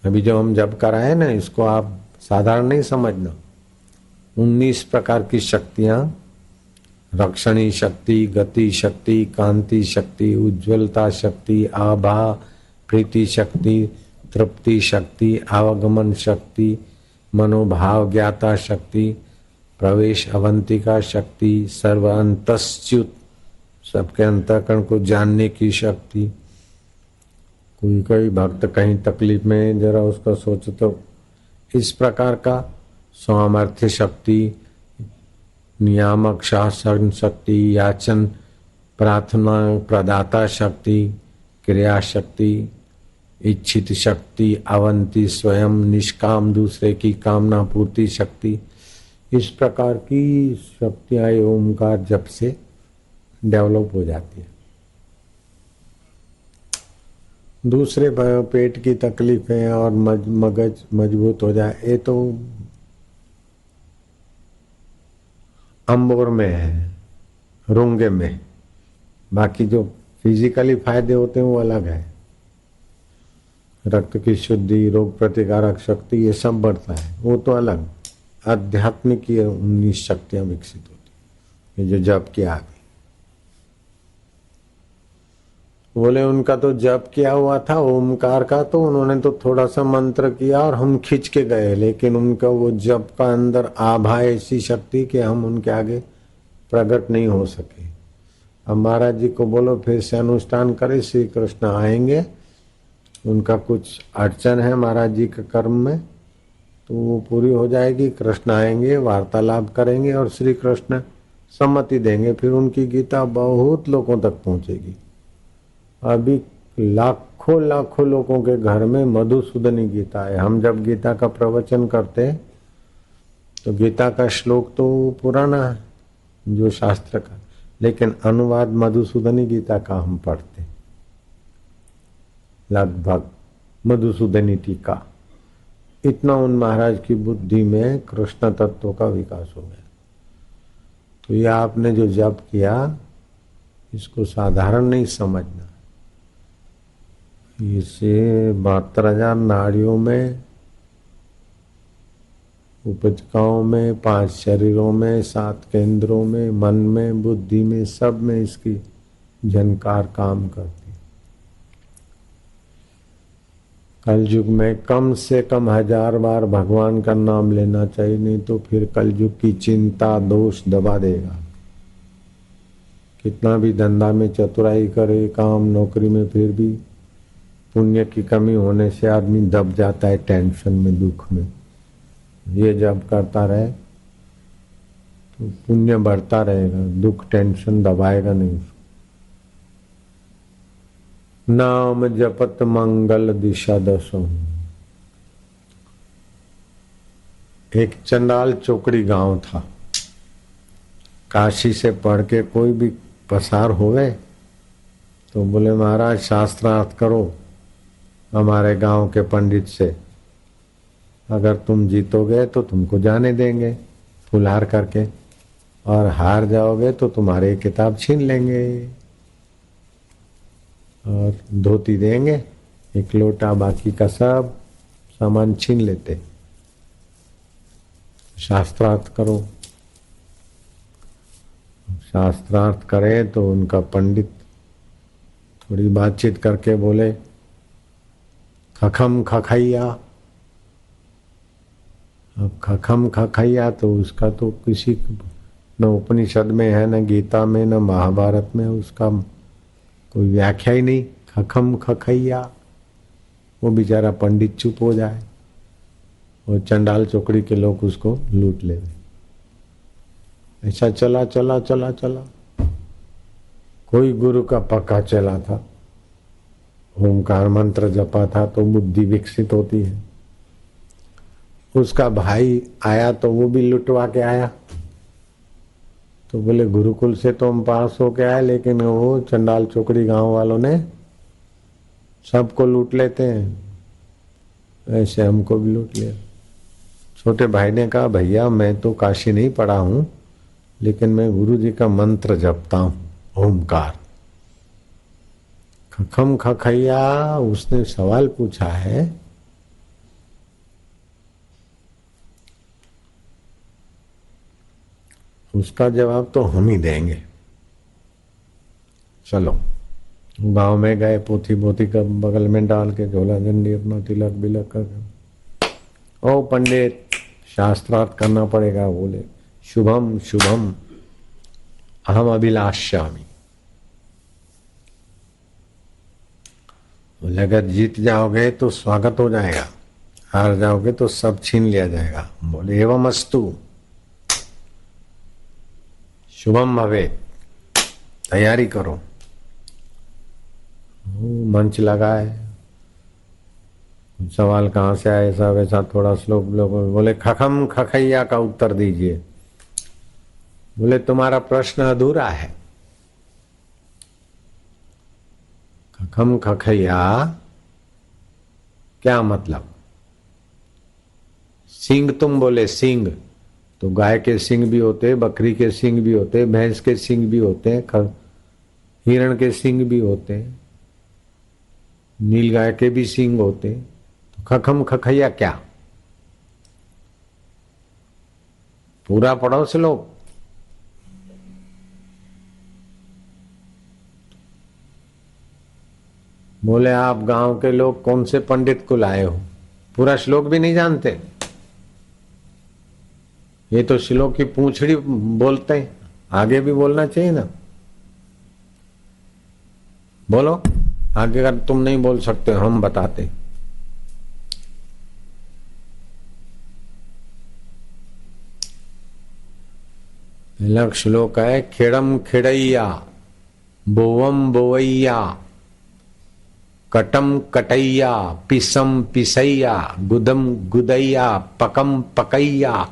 अभी जो हम जप कराए ना, इसको आप साधारण नहीं समझना। 19 प्रकार की शक्तियां, रक्षणी शक्ति, गति शक्ति, कांति शक्ति, उज्ज्वलता शक्ति, आभा, प्रीति शक्ति, तृप्ति शक्ति, आवागमन शक्ति, मनोभाव ज्ञाता शक्ति, प्रवेश अवंतिका शक्ति, सर्व अंतस्च्युत सबके अंतःकरण को जानने की शक्ति। कोई भक्त कहीं तकलीफ में जरा उसका सोचो तो इस प्रकार का सामर्थ्य शक्ति, नियामक शासन शक्ति, याचन प्रार्थना प्रदाता शक्ति, क्रिया शक्ति, इच्छित शक्ति, अवंती स्वयं, निष्काम दूसरे की कामना पूर्ति शक्ति। इस प्रकार की शक्तियां ओमकार जप से डेवलप हो जाती है। दूसरे पेट की तकलीफें और मगज मजबूत हो जाए, ये तो अंबोर में है, रोंगे में। बाकी जो फिजिकली फायदे होते हैं वो अलग है, रक्त की शुद्धि, रोग प्रतिकारक शक्ति, ये सब बढ़ता है, वो तो अलग। आध्यात्मिक ये 19 शक्तियां विकसित होती, ये जो जप किया आगे। बोले उनका तो जप किया हुआ था ओमकार का, तो उन्होंने तो थोड़ा सा मंत्र किया और हम खींच के गए, लेकिन उनका वो जप का अंदर आभा ऐसी शक्ति कि हम उनके आगे प्रकट नहीं हो सके। अब महाराज जी को बोलो फिर से अनुष्ठान करे, श्री कृष्ण आएंगे, उनका कुछ अड़चन है महाराज जी के कर्म में, तो वो पूरी हो जाएगी। कृष्ण आएंगे, वार्तालाप करेंगे और श्री कृष्ण सम्मति देंगे, फिर उनकी गीता बहुत लोगों तक पहुंचेगी। अभी लाखों लाखों लोगों के घर में मधुसूदनी गीता है। हम जब गीता का प्रवचन करते हैं तो गीता का श्लोक तो पुराना है जो शास्त्र का, लेकिन अनुवाद मधुसूदनी गीता का हम पढ़ते, लगभग मधुसूदनी टीका। इतना उन महाराज की बुद्धि में कृष्ण तत्व का विकास हो गया। तो ये आपने जो जप किया इसको साधारण नहीं समझना। इसे 72,000 नाड़ियों में, उपजकाओं में, 5 शरीरों में, 7 केंद्रों में, मन में, बुद्धि में, सब में इसकी झनकार काम करती। कलयुग में कम से कम 1000 बार भगवान का नाम लेना चाहिए, नहीं तो फिर कलयुग की चिंता दोष दबा देगा। कितना भी धंधा में चतुराई करे, काम नौकरी में, फिर भी पुण्य की कमी होने से आदमी दब जाता है टेंशन में, दुख में। ये जब करता रहे तो पुण्य बढ़ता रहेगा, दुख टेंशन दबाएगा नहीं। नाम जपत मंगल दिशा दसों। एक चंडाल चोकड़ी गांव था, काशी से पढ़ के कोई भी पसार होवे तो बोले महाराज शास्त्रार्थ करो हमारे गांव के पंडित से, अगर तुम जीतोगे तो तुमको जाने देंगे फुलहार करके, और हार जाओगे तो तुम्हारे किताब छीन लेंगे और धोती देंगे, एक लोटा, बाकी का सब सामान छीन लेते। शास्त्रार्थ करो। शास्त्रार्थ करे तो उनका पंडित थोड़ी बातचीत करके बोले खखम खखैया। अब खखम खखैया तो उसका तो किसी न उपनिषद में है, न गीता में, न महाभारत में उसका कोई व्याख्या ही नहीं। खखम खखैया, वो बेचारा पंडित चुप हो जाए और चंडाल चौकड़ी के लोग उसको लूट ले। ऐसा चला चला चला चला, कोई गुरु का पक्का चला था, ओंकार मंत्र जपा था तो बुद्धि विकसित होती है। उसका भाई आया तो वो भी लुटवा के आया, तो बोले गुरुकुल से तो हम पास होके आए, लेकिन वो चंडाल चौकड़ी गांव वालों ने सबको लूट लेते हैं, ऐसे हमको भी लूट लिया। छोटे भाई ने कहा भैया मैं तो काशी नहीं पढ़ा हूं, लेकिन मैं गुरु जी का मंत्र जपता हूं, ओमकार। खखम खखैया, उसने सवाल पूछा है, उसका जवाब तो हम ही देंगे। चलो गांव में गए, पोथी बोथी का बगल में डाल के, झोला झंडी अपना तिलक बिलक कर, ओ पंडित शास्त्रार्थ करना पड़ेगा। बोले शुभम शुभम अहम अभिलाषामि। बोले अगर जीत जाओगे तो स्वागत हो जाएगा, हार जाओगे तो सब छीन लिया जाएगा। बोले एवं अस्तु, शुभम भवे, तैयारी करो। मंच लगाए, सवाल कहाँ से आए, ऐसा वैसा थोड़ा श्लोक बोले खखम खखैया का उत्तर दीजिए। बोले तुम्हारा प्रश्न अधूरा है। खखम खखैया क्या मतलब? सिंह तुम बोले सिंह, तो गाय के सींग भी होते, बकरी के सींग भी होते, भैंस के सींग भी होते हैं, हिरण के सींग भी होते हैं, नील गाय के भी सींग होते। तो खखम खखैया क्या? पूरा पढ़ो श्लोक। बोले आप गांव के लोग कौन से पंडित को लाए हो, पूरा श्लोक भी नहीं जानते? ये तो श्लोक की पूंछड़ी बोलते हैं, आगे भी बोलना चाहिए ना। बोलो आगे, अगर तुम नहीं बोल सकते हम बताते। पहला श्लोक है, खेड़म खेड़ैया, बोवम बोवैया, कटम कटैया, पिसम पिसैया, गुदम गुदैया, पकम पकैया।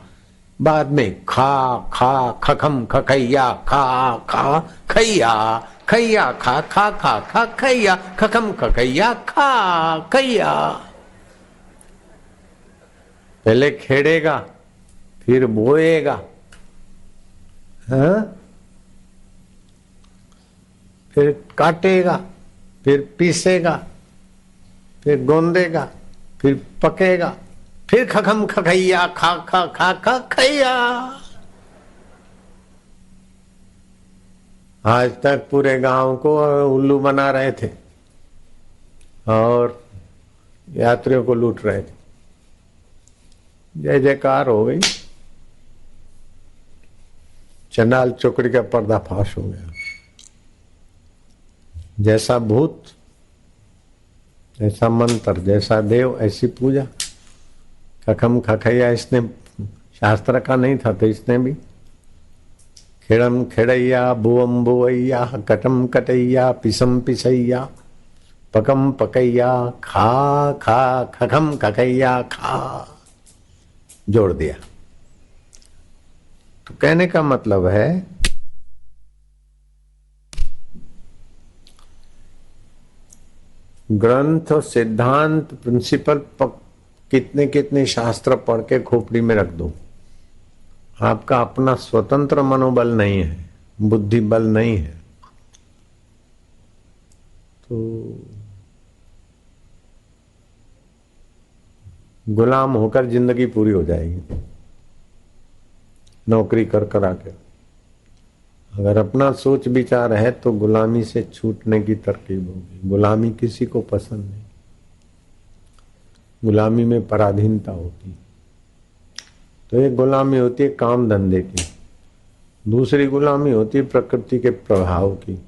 बाद में खा खा खखम खखैया, खा खा खैया, खैया खा खा खा खा खैया, खखम खखैया खा खैया। पहले खेड़ेगा फिर बोएगा, हाँ? फिर काटेगा, फिर पीसेगा, फिर गोंदेगा, फिर पकेगा, फिर खखम खखैया, खा खा खा खा खैया। आज तक पूरे गांव को उल्लू बना रहे थे और यात्रियों को लूट रहे थे। जय जयकार हो गई, चंडाल चौकड़ी का पर्दाफाश हो गया। जैसा भूत, जैसा मंत्र, जैसा देव, ऐसी पूजा। खखम खखैया इसने शास्त्र का नहीं था, तो इसने भी खेड़म खेड़ैया, बुवम बुवैया, कटम कटैया, पिसम पिसैया, पकम पकैया, खा खा खखम खखैया खा जोड़ दिया। तो कहने का मतलब है ग्रंथ और सिद्धांत प्रिंसिपल कितने कितने शास्त्र पढ़ के खोपड़ी में रख दो, आपका अपना स्वतंत्र मनोबल नहीं है, बुद्धि बल नहीं है, तो गुलाम होकर जिंदगी पूरी हो जाएगी, नौकरी कर कर आके। अगर अपना सोच विचार है तो गुलामी से छूटने की तरकीब होगी। गुलामी किसी को पसंद नहीं, गुलामी में पराधीनता होती। तो एक गुलामी होती है काम धंधे की, दूसरी गुलामी होती है प्रकृति के प्रभाव की।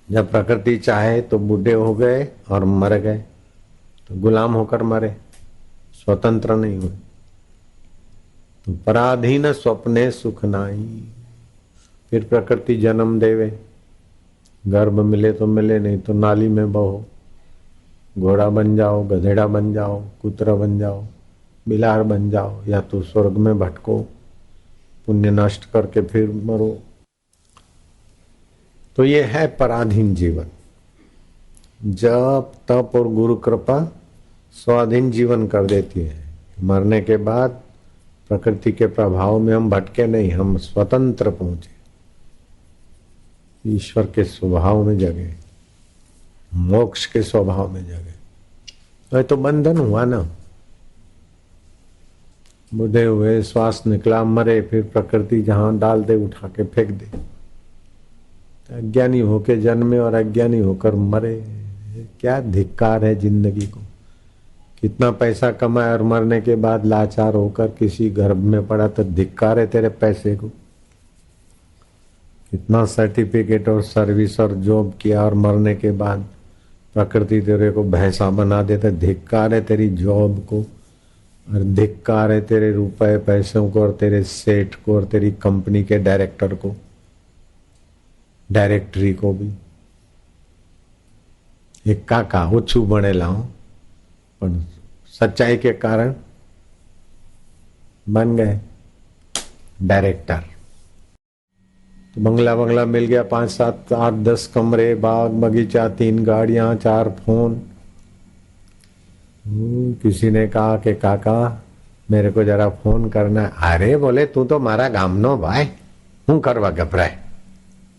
जब प्रकृति चाहे तो बूढ़े हो गए और मर गए, तो गुलाम होकर मरे, स्वतंत्र नहीं हुए। तो पराधीन स्वप्ने सुख नाई। फिर प्रकृति जन्म देवे, गर्भ मिले तो मिले, नहीं तो नाली में बहो, घोड़ा बन जाओ, गधेड़ा बन जाओ, कुतरा बन जाओ, बिलार बन जाओ, या तो स्वर्ग में भटको, पुण्य नष्ट करके फिर मरो। तो ये है पराधीन जीवन। जब तप और गुरु कृपा स्वाधीन जीवन कर देती है, मरने के बाद प्रकृति के प्रभाव में हम भटके नहीं, हम स्वतंत्र पहुंचे, ईश्वर के स्वभाव में जगे, मोक्ष के स्वभाव में जगे। तो बंधन हुआ ना, बूढ़े हुए, श्वास निकला, मरे, फिर प्रकृति जहां डाल दे उठा के फेंक दे। अज्ञानी होके जन्मे और अज्ञानी होकर मरे, क्या धिक्कार है जिंदगी को। कितना पैसा कमाए और मरने के बाद लाचार होकर किसी गर्भ में पड़ा, तो धिक्कार है तेरे पैसे को। कितना सर्टिफिकेट और सर्विस और जॉब किया और मरने के बाद प्रकृति तेरे को भैंसा बना देता, धिक्कार है तेरी जॉब को, और धिक्कार है तेरे रुपए पैसों को, और तेरे सेठ को, और तेरी कंपनी के डायरेक्टर को, डायरेक्टरी को भी। एक काका ओछू बनेला हूं, पर सच्चाई के कारण बन गए डायरेक्टर। तो बंगला बंगला मिल गया, 5 7 8 10 कमरे, बाग बगीचा, 3 गाड़ियां, 4 फोन। किसी ने कहा कि काका मेरे को जरा फोन करना। अरे बोले तू तो मारा गामनो भाई, हूँ करवा गभराय,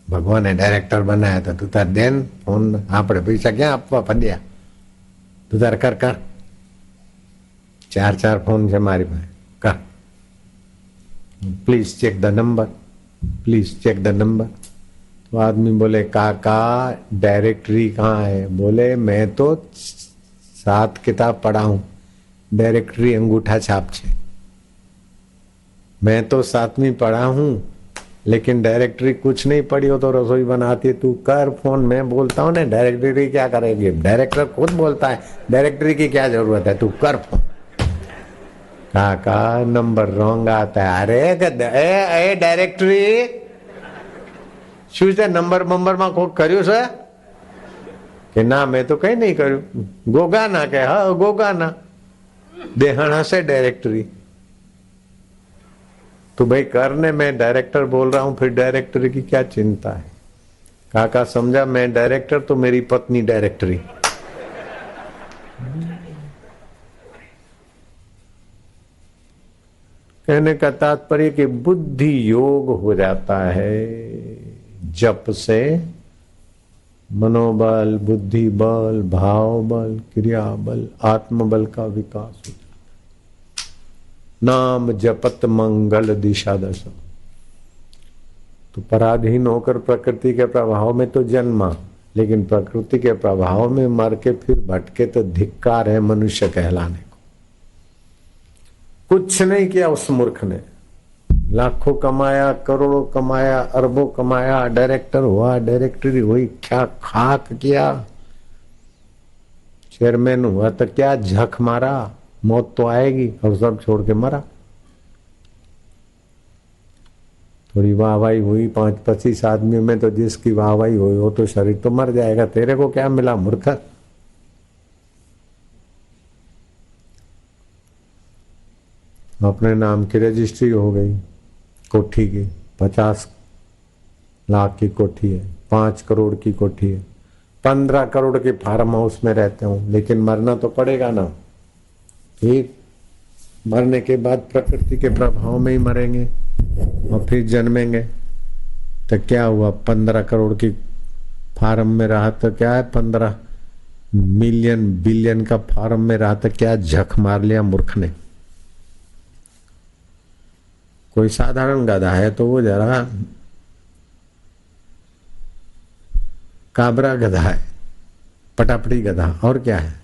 भगवाने डायरेक्टर बनाया था, तू तार देन फोन आपड़े पैसा क्या आपवा पड्या, तू तार कर कर। चार चार फोन से मारी भाई कर, please check the number, please check the number. तो आदमी बोले काका डायरेक्टरी कहाँ है? बोले मैं तो 7 किताब पढ़ा हूं, डायरेक्टरी अंगूठा छाप छे। मैं तो 7वीं पढ़ा हूं लेकिन डायरेक्टरी कुछ नहीं पढ़ी हो तो रसोई बनाती है। तू कर फोन, मैं बोलता हूं ना डायरेक्टरी क्या करेगी, डायरेक्टर खुद बोलता है डायरेक्टरी की क्या जरूरत है, तू कर फोन। काका नंबर रॉन्ग आता है। अरे ए डायरेक्टरी શું છે નંબર બંબરમાં કોક કર્યું છે કે ના? મેં તો કઈ નહીં કર્યું। ગોગાના કે હા ગોગાના દેહણ હશે डायरेक्टरी। तो भाई करने मैं डायरेक्टर बोल रहा हूं, फिर डायरेक्टरी की क्या चिंता है? काका समझा, मैं डायरेक्टर तो मेरी पत्नी डायरेक्टरी। कहने का तात्पर्य कि बुद्धि योग हो जाता है जप से। मनोबल, बुद्धि बल, भाव बल, क्रिया बल, आत्मबल का विकास हो जाता है। नाम जपत मंगल दिशा दशा। तो पराधीन होकर प्रकृति के प्रभाव में तो जन्मा, लेकिन प्रकृति के प्रभाव में मर के फिर भटके तो धिक्कार है मनुष्य कहलाने को। कुछ नहीं किया उस मूर्ख ने, लाखों कमाया, करोड़ों कमाया, अरबों कमाया, डायरेक्टर हुआ, डायरेक्टरी हुई, क्या खाक किया। चेयरमैन हुआ तो क्या झक मारा, मौत तो आएगी, और सब छोड़ के मरा। थोड़ी वाहवाही हुई 5-25 आदमी में, तो जिसकी वाहवाही हुई हो तो शरीर तो मर जाएगा। तेरे को क्या मिला मूर्ख? अपने नाम की रजिस्ट्री हो गई, कोठी की 50 लाख की कोठी है, 5 करोड़ की कोठी है, 15 करोड़ के फार्म हाउस में रहते हूं, लेकिन मरना तो पड़ेगा ना। ठीक, मरने के बाद प्रकृति के प्रभाव में ही मरेंगे और फिर जन्मेंगे। तो क्या हुआ? 15 करोड़ की फार्म में रहा तो क्या है, 15 मिलियन बिलियन का फार्म में रहा तो क्या झक मार लिया मूर्ख ने। कोई साधारण गधा है तो वो जरा काबरा गधा है, पटापटी गधा, और क्या है।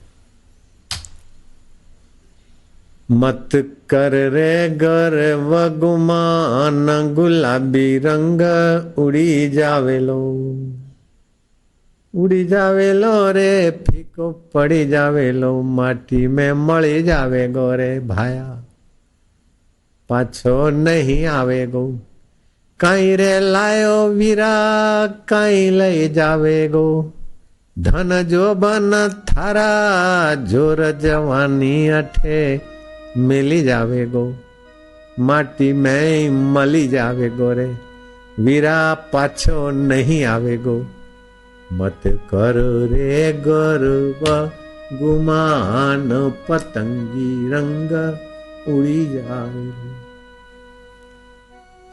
मत कर रे गर्व गुमान, गुलाबी रंग उड़ी जावेलो, उड़ी जावेलो रे, फीको पड़ी जावेलो, माटी में मળી जावे गोरे भाया, पाछो नहीं आवेगो। काई रे लायो वीरा, काई लई जावेगो, धन जो बन थारा, जोर जवानी अठे मिली जावेगो, माटी में मली जावेगो रे, वीरा पाछो नहीं आवेगो। मत कर रे गर्व गुमान, पतंगी रंग उड़ी जावे।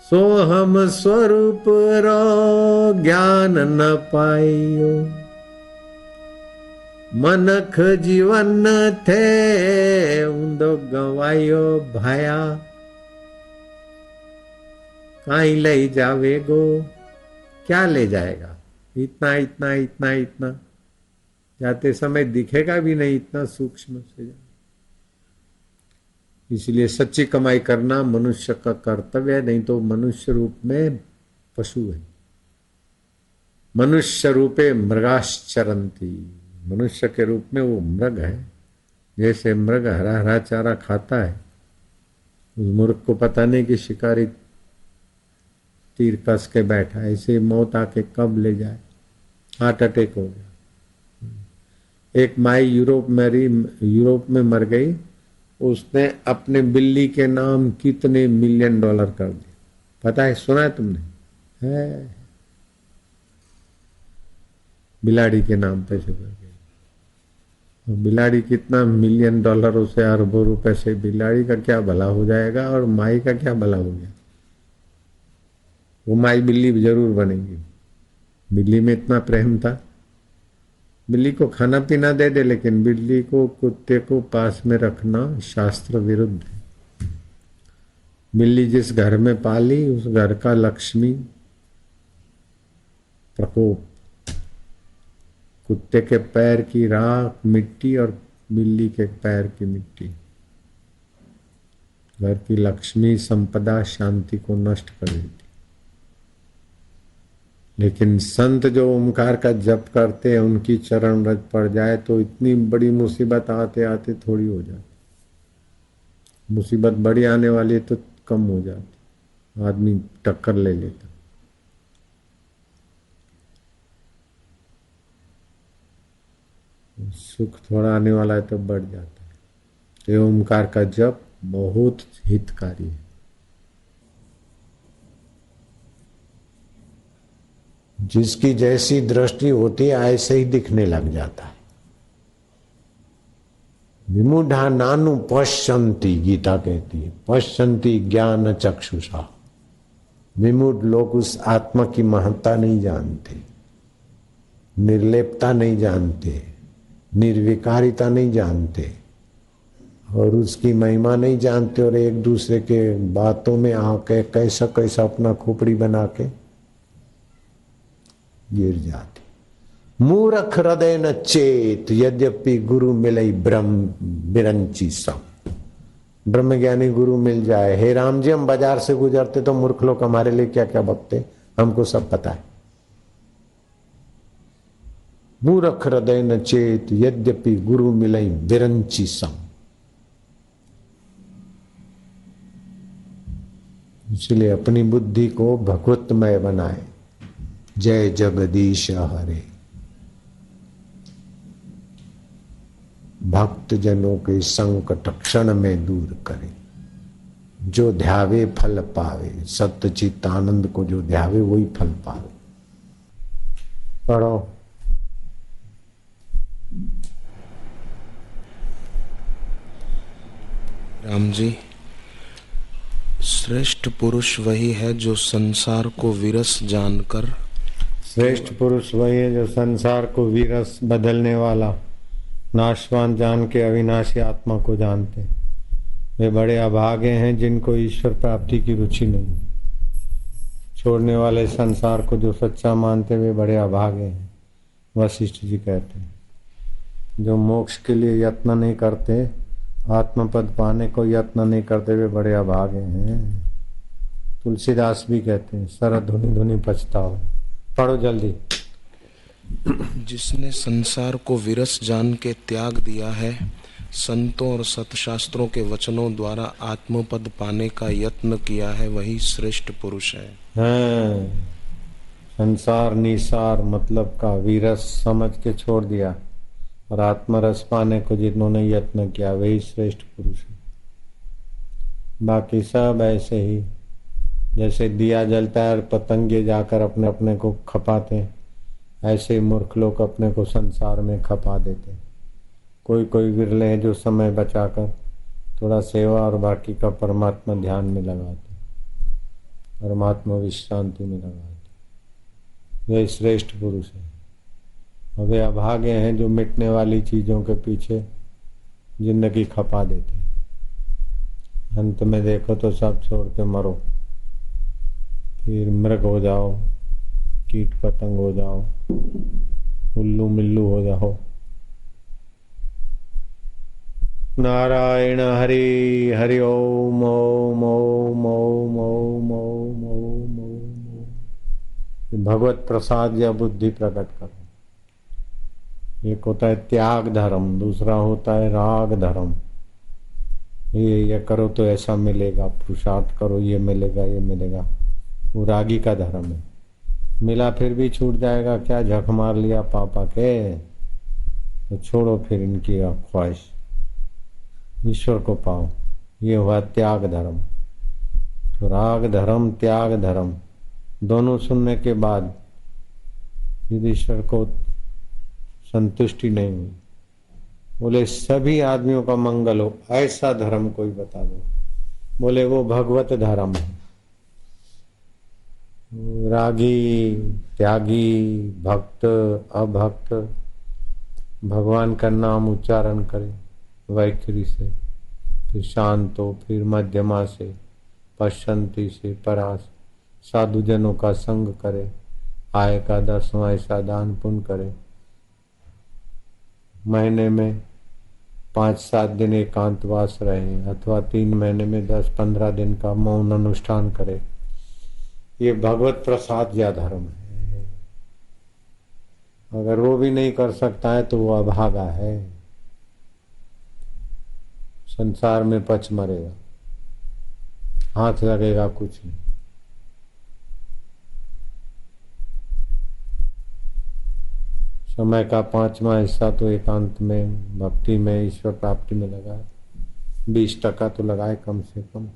सोहम स्वरूप रो ज्ञान न पाइयो, मनख जीवन थे ऊंधो गवायो भाया, काई ले जावेगो, क्या ले जाएगा? इतना इतना इतना इतना, जाते समय दिखेगा भी नहीं, इतना सूक्ष्म से जा। इसलिए सच्ची कमाई करना मनुष्य का कर्तव्य है, नहीं तो मनुष्य रूप में पशु है। मनुष्य रूपे मृगाश्चरंती, मनुष्य के रूप में वो मृग है। जैसे मृग हरा हरा चारा खाता है, उस मूर्ख को पता नहीं कि शिकारी तीर कस के बैठा है, ऐसे मौत आके कब ले जाए। हार्ट अटैक हो गया। एक माई यूरोप में मर गई, उसने अपने बिल्ली के नाम कितने $1 मिलियन कर दिए, पता है? सुना है तुमने? है, बिलाड़ी के नाम पैसे कर गई। बिलाड़ी कितना $1,000,000 से अरबों रुपए से, बिलाड़ी का क्या भला हो जाएगा और माई का क्या भला हो गया। वो माई बिल्ली जरूर बनेगी। बिल्ली में इतना प्रेम था। बिल्ली को खाना पीना दे दे, लेकिन बिल्ली को कुत्ते को पास में रखना शास्त्र विरुद्ध है। बिल्ली जिस घर में पाली उस घर का लक्ष्मी प्रकोप। कुत्ते के पैर की राख मिट्टी और बिल्ली के पैर की मिट्टी घर की लक्ष्मी संपदा शांति को नष्ट कर देती। लेकिन संत जो ओमकार का जप करते हैं उनकी चरण रज पड़ जाए तो इतनी बड़ी मुसीबत आते आते थोड़ी हो जाती। मुसीबत बड़ी आने वाली तो कम हो जाती, आदमी टक्कर ले लेता। सुख थोड़ा आने वाला है तो बढ़ जाता है। तो ओमकार का जप बहुत हितकारी है। जिसकी जैसी दृष्टि होती है ऐसे ही दिखने लग जाता है। विमूढ़ा नानु पश्यन्ति, गीता कहती है, पश्यन्ति ज्ञान चक्षुषा। विमूढ़ लोग उस आत्मा की महत्ता नहीं जानते, निर्लेपता नहीं जानते, निर्विकारिता नहीं जानते और उसकी महिमा नहीं जानते, और एक दूसरे के बातों में आके कैसा कैसा अपना खोपड़ी बना के गिर जाते। मूर्ख हृदय न चेत, यद्यपि गुरु मिले ब्रह्म बिरंची सम। ब्रह्म ज्ञानी गुरु मिल जाए। हे राम जी, हम बाजार से गुजरते तो मूर्ख लोग हमारे लिए क्या क्या बकते, हमको सब पता है। मूर्ख हृदय न चेत, यद्यपि गुरु मिले बिरंची सम। इसलिए अपनी बुद्धि को भगवतमय बनाए। जय जगदीश हरे। भक्त जनों के संकट क्षण में दूर करे। जो ध्यावे फल पावे, सत्यचित आनंद को जो ध्यावे वही फल पावे। पढ़ो। राम जी, श्रेष्ठ पुरुष वही है जो संसार को विरस जानकर। श्रेष्ठ पुरुष वही है जो संसार को विरस बदलने वाला नाशवान जान के अविनाशी आत्मा को जानते। वे बड़े अभागे हैं जिनको ईश्वर प्राप्ति की रुचि नहीं। छोड़ने वाले संसार को जो सच्चा मानते वे बड़े अभागे हैं। वशिष्ठ जी कहते हैं, जो मोक्ष के लिए यत्न नहीं करते, आत्मपद पाने को यत्न नहीं करते, वे बड़े अभागे हैं। तुलसीदास भी कहते हैं, सरद धुनी धुनी पछताओ। पढ़ो जल्दी। जिसने संसार को विरस जान के त्याग दिया है, संतों और सतशास्त्रों के वचनों द्वारा आत्मपद पाने का यत्न किया है, वही श्रेष्ठ पुरुष है। संसार निसार मतलब का विरस समझ के छोड़ दिया और आत्मरस पाने को जिन्होंने यत्न किया वही श्रेष्ठ पुरुष है। बाकी सब ऐसे ही, जैसे दिया जलता है और पतंगे जाकर अपने अपने को खपाते हैं, ऐसे मूर्ख लोग अपने को संसार में खपा देते। कोई कोई विरले हैं जो समय बचाकर थोड़ा सेवा और बाकी का परमात्मा ध्यान में लगाते, परमात्मा विश्रांति में लगाते। वे श्रेष्ठ पुरुष है। वे अभागे हैं जो मिटने वाली चीजों के पीछे जिंदगी खपा देते। अंत में देखो तो सब छोड़ के मरो, फिर मृग हो जाओ, कीट पतंग हो जाओ, उल्लू मिल्लू हो जाओ। नारायण हरि हरि ओम ओम ओम ओम ओम ओम ओम ओम। भगवत प्रसाद या बुद्धि प्रकट करो। एक होता है त्याग धर्म, दूसरा होता है राग धर्म। ये करो तो ऐसा मिलेगा, पुरुषार्थ करो ये मिलेगा, ये मिलेगा। वो रागी का धर्म है। मिला फिर भी छूट जाएगा, क्या झक मार लिया पापा के, तो छोड़ो फिर इनकी ख्वाहिश, ईश्वर को पाओ। ये हुआ त्याग धर्म। तो राग धर्म त्याग धर्म दोनों सुनने के बाद यदि ईश्वर को संतुष्टि नहीं हुई, बोले सभी आदमियों का मंगल हो ऐसा धर्म कोई बता दो। बोले वो भगवत धर्म है। रागी, त्यागी, भक्त, अभक्त भगवान का नाम उच्चारण करे वैखरी से, फिर शांत हो, फिर मध्यमा से, पश्चंती से, परास साधुजनों का संग करे, आय का 10वां ऐसा दान पुण्य करे, महीने में 5-7 दिन एकांतवास रहे अथवा 3 महीने में 10-15 दिन का मौन अनुष्ठान करे। ये भगवत प्रसाद या धर्म है। अगर वो भी नहीं कर सकता है तो वो अभागा है, संसार में पच मरेगा, हाथ लगेगा कुछ नहीं। समय का 5वां हिस्सा तो एकांत में, भक्ति में, ईश्वर प्राप्ति में लगाए। 20% तो लगाए कम से कम।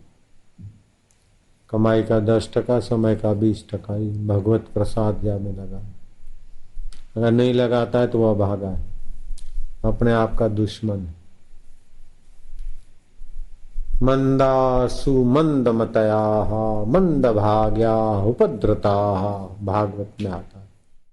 कमाई का 10%, समय का 20% ही भगवत प्रसाद या में लगाए। अगर नहीं लगाता है तो वह भागा है, अपने आप का दुश्मन है। मंदासु मंद मतया मंद भाग्या उपद्रता, भागवत में आता है।